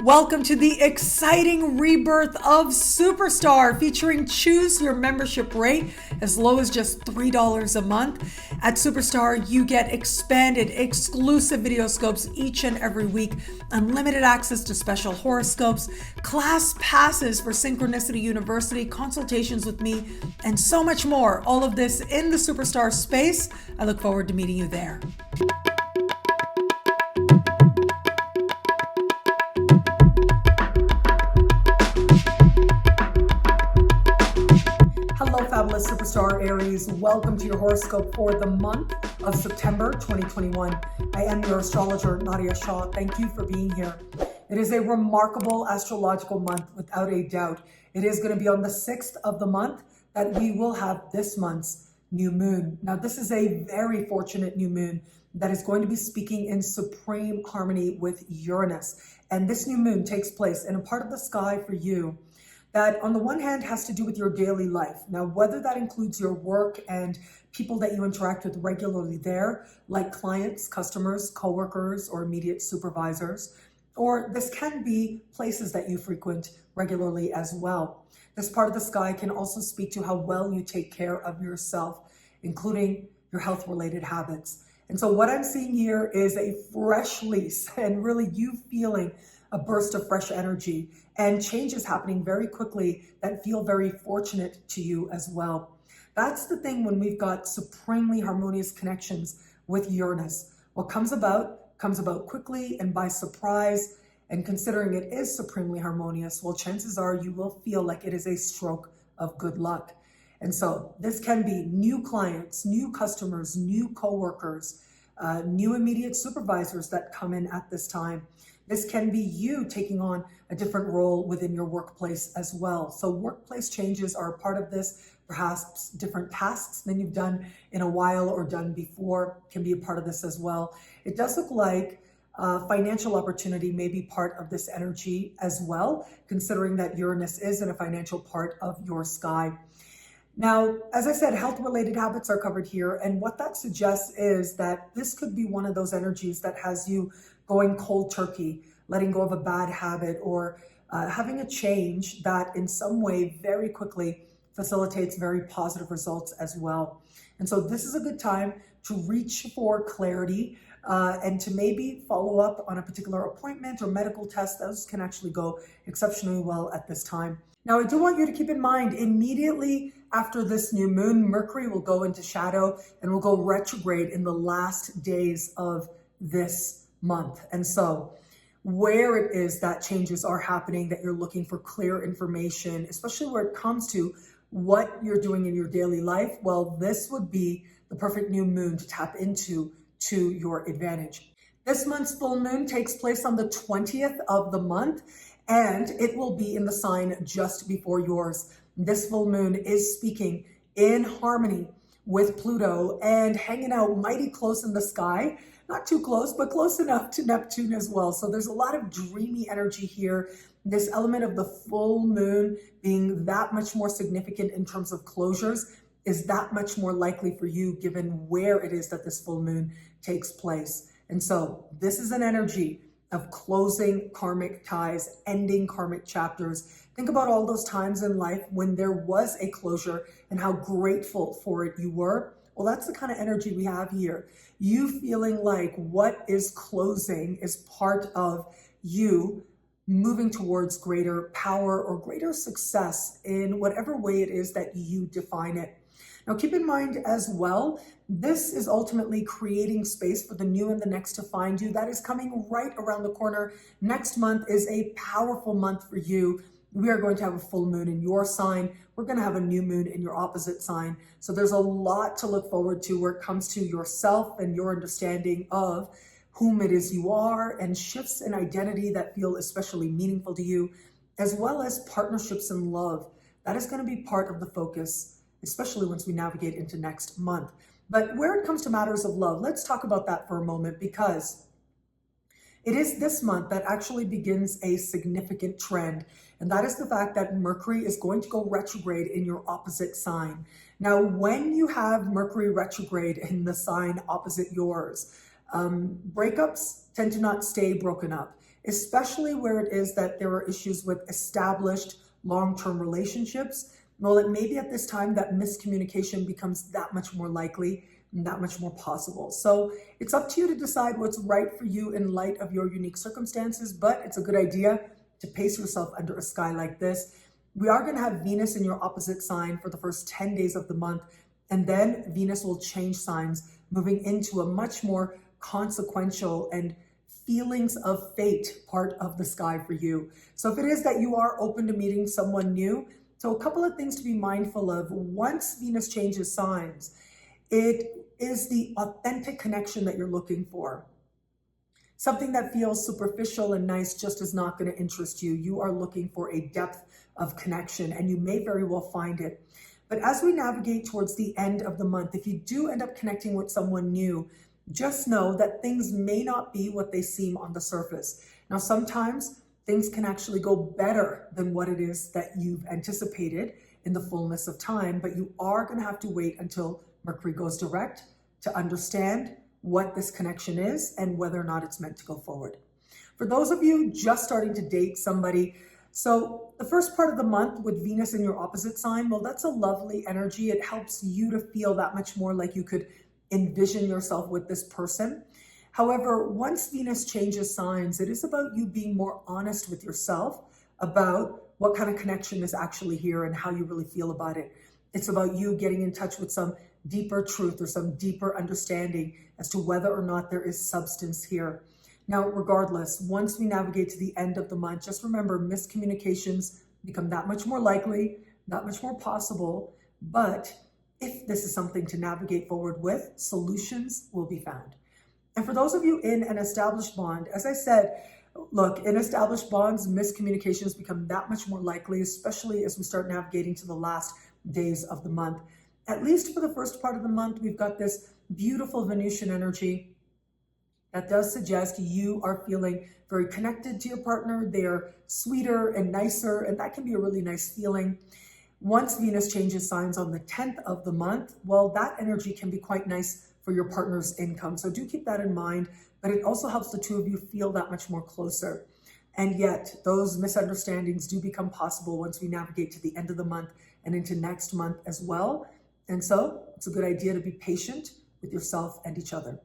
Welcome to the exciting rebirth of Superstar, featuring choose your membership rate as low as just $3 a month. At Superstar, you get expanded, exclusive video scopes each and every week, unlimited access to special horoscopes, class passes for Synchronicity University, consultations with me, and so much more. All of this in the Superstar space. I look forward to meeting you there. Hello, fabulous Superstar Aries. Welcome to your horoscope for the month of September 2021. I am your astrologer, Nadiya Shah. Thank you for being here. It is a remarkable astrological month, without a doubt. It is going to be on the 6th of the month that we will have this month's new moon. Now, this is a very fortunate new moon that is going to be speaking in supreme harmony with Uranus. And this new moon takes place in a part of the sky for you that on the one hand has to do with your daily life. Now, whether that includes your work and people that you interact with regularly there, like clients, customers, coworkers, or immediate supervisors, or this can be places that you frequent regularly as well. This part of the sky can also speak to how well you take care of yourself, including your health-related habits. And so what I'm seeing here is a fresh lease and really you feeling a burst of fresh energy and changes happening very quickly that feel very fortunate to you as well. That's the thing when we've got supremely harmonious connections with Uranus. What comes about quickly and by surprise, and considering it is supremely harmonious, well, chances are you will feel like it is a stroke of good luck. And so this can be new clients, new customers, new coworkers, new immediate supervisors that come in at this time. This can be you taking on a different role within your workplace as well. So workplace changes are a part of this. Perhaps different tasks than you've done in a while or done before can be a part of this as well. It does look like financial opportunity may be part of this energy as well, considering that Uranus is in a financial part of your sky. Now, as I said, health-related habits are covered here. And what that suggests is that this could be one of those energies that has you going cold turkey, letting go of a bad habit, or having a change that in some way very quickly facilitates very positive results as well. And so this is a good time to reach for clarity and to maybe follow up on a particular appointment or medical test. Those can actually go exceptionally well at this time. Now, I do want you to keep in mind, immediately after this new moon, Mercury will go into shadow and will go retrograde in the last days of this month. And so where it is that changes are happening, that you're looking for clear information, especially where it comes to what you're doing in your daily life, well, this would be the perfect new moon to tap into to your advantage. This month's full moon takes place on the 20th of the month, and it will be in the sign just before yours. This full moon is speaking in harmony with Pluto and hanging out mighty close in the sky. Not too close, but close enough to Neptune as well. So there's a lot of dreamy energy here. This element of the full moon being that much more significant in terms of closures is that much more likely for you given where it is that this full moon takes place. And so this is an energy of closing karmic ties, ending karmic chapters. Think about all those times in life when there was a closure and how grateful for it you were. Well, that's the kind of energy we have here. You feeling like what is closing is part of you moving towards greater power or greater success in whatever way it is that you define it. Now, keep in mind as well, this is ultimately creating space for the new and the next to find you. That is coming right around the corner. Next month is a powerful month for you. We are going to have a full moon in your sign. We're going to have a new moon in your opposite sign. So there's a lot to look forward to where it comes to yourself and your understanding of whom it is you are, and shifts in identity that feel especially meaningful to you, as well as partnerships and love. That is going to be part of the focus, especially once we navigate into next month. But where it comes to matters of love, let's talk about that for a moment, because it is this month that actually begins a significant trend. And that is the fact that Mercury is going to go retrograde in your opposite sign. Now, when you have Mercury retrograde in the sign opposite yours, breakups tend to not stay broken up. especially where it is that there are issues with established long-term relationships. Well, it may be at this time that miscommunication becomes that much more likely and that much more possible. So it's up to you to decide what's right for you in light of your unique circumstances, but it's a good idea to pace yourself under a sky like this. We are going to have Venus in your opposite sign for the first 10 days of the month, and then Venus will change signs, moving into a much more consequential and feelings of fate part of the sky for you. So if it is that you are open to meeting someone new, so a couple of things to be mindful of. Once Venus changes signs, it is the authentic connection that you're looking for. Something that feels superficial and nice just is not going to interest you. You are looking for a depth of connection, and you may very well find it. But as we navigate towards the end of the month, if you do end up connecting with someone new, just know that things may not be what they seem on the surface. Now, sometimes things can actually go better than what it is that you've anticipated in the fullness of time, but you are going to have to wait until Mercury goes direct to understand what this connection is and whether or not it's meant to go forward. For those of you just starting to date somebody, so the first part of the month with Venus in your opposite sign, well, that's a lovely energy. It helps you to feel that much more like you could envision yourself with this person. However, once Venus changes signs, it is about you being more honest with yourself about what kind of connection is actually here and how you really feel about it. It's about you getting in touch with some deeper truth or some deeper understanding as to whether or not there is substance here. Now, regardless, once we navigate to the end of the month, just remember miscommunications become that much more likely, that much more possible. But if this is something to navigate forward with, solutions will be found. And for those of you in an established bond, as I said, look, in established bonds, miscommunications become that much more likely, especially as we start navigating to the last days of the month. At least for the first part of the month, we've got this beautiful Venusian energy that does suggest you are feeling very connected to your partner. They're sweeter and nicer, and that can be a really nice feeling. Once Venus changes signs on the 10th of the month, well, that energy can be quite nice for your partner's income. So do keep that in mind, but it also helps the two of you feel that much more closer. And yet those misunderstandings do become possible once we navigate to the end of the month and into next month as well. And so it's a good idea to be patient with yourself and each other.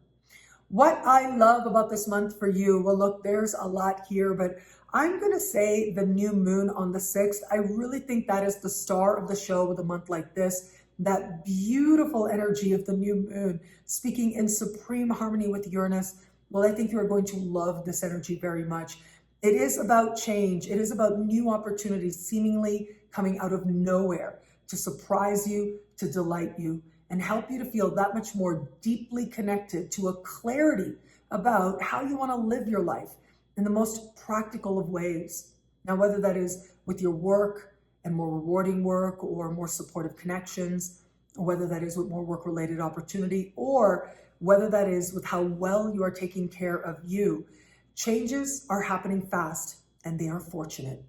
What I love about this month for you, well, look, there's a lot here, but I'm going to say the new moon on the 6th. I really think that is the star of the show with a month like this. That beautiful energy of the new moon speaking in supreme harmony with Uranus. Well, I think you're going to love this energy very much. It is about change. It is about new opportunities seemingly coming out of nowhere to surprise you, to delight you, and help you to feel that much more deeply connected to a clarity about how you want to live your life in the most practical of ways. Now, whether that is with your work and more rewarding work or more supportive connections, or whether that is with more work-related opportunity, or whether that is with how well you are taking care of you, changes are happening fast and they are fortunate.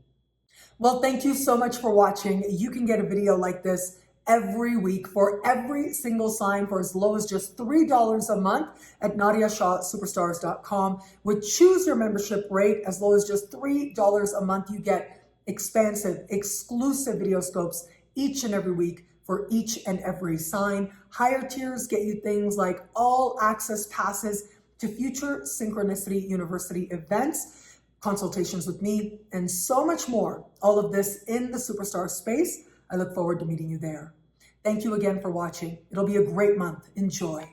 Well, thank you so much for watching. You can get a video like this every week for every single sign for as low as just $3 a month at NadiyaShahSuperstars.com. With Choose Your Membership rate, as low as just $3 a month, you get expansive, exclusive video scopes each and every week for each and every sign. Higher tiers get you things like all access passes to future Synchronicity University events, consultations with me, and so much more. All of this in the Superstar space. I look forward to meeting you there. Thank you again for watching. It'll be a great month. Enjoy.